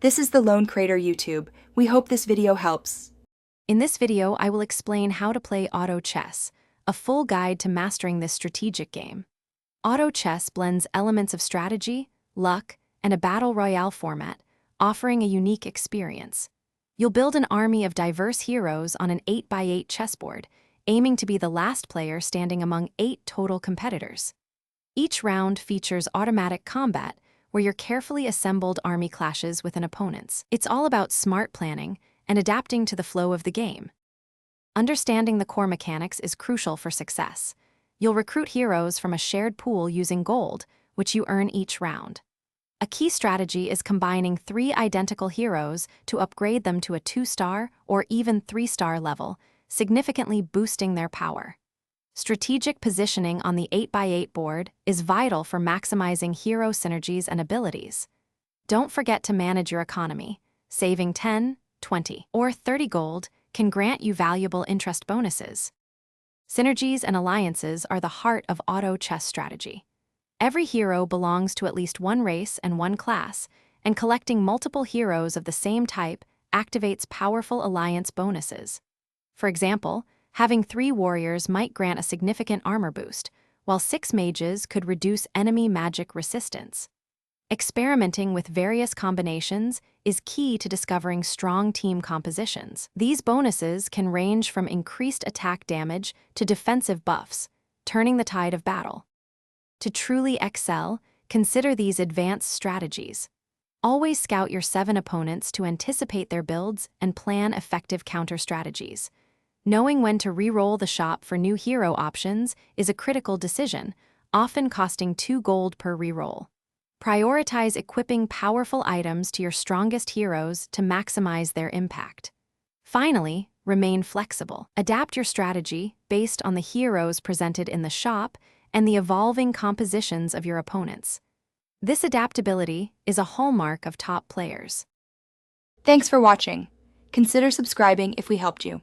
This is the Lone Crater YouTube. We hope this video helps. In this video, I will explain how to play auto chess, a full guide to mastering this strategic game. Auto chess blends elements of strategy, luck, and a battle royale format, offering a unique experience. You'll build an army of diverse heroes on an 8x8 chessboard, aiming to be the last player standing among 8 total competitors. Each round features automatic combat, where your carefully assembled army clashes with an opponent's. It's all about smart planning and adapting to the flow of the game. Understanding the core mechanics is crucial for success. You'll recruit heroes from a shared pool using gold, which you earn each round. A key strategy is combining 3 identical heroes to upgrade them to a 2-star or even 3-star level, significantly boosting their power. Strategic positioning on the 8x8 board is vital for maximizing hero synergies and abilities. Don't forget to manage your economy. Saving 10, 20, or 30 gold can grant you valuable interest bonuses. Synergies and alliances are the heart of auto chess strategy. Every hero belongs to at least one race and one class, and collecting multiple heroes of the same type activates powerful alliance bonuses. For example, having 3 warriors might grant a significant armor boost, while 6 mages could reduce enemy magic resistance. Experimenting with various combinations is key to discovering strong team compositions. These bonuses can range from increased attack damage to defensive buffs, turning the tide of battle. To truly excel, consider these advanced strategies. Always scout your 7 opponents to anticipate their builds and plan effective counter strategies. Knowing when to re-roll the shop for new hero options is a critical decision, often costing 2 gold per re-roll. Prioritize equipping powerful items to your strongest heroes to maximize their impact. Finally, remain flexible. Adapt your strategy based on the heroes presented in the shop and the evolving compositions of your opponents. This adaptability is a hallmark of top players. Thanks for watching. Consider subscribing if we helped you.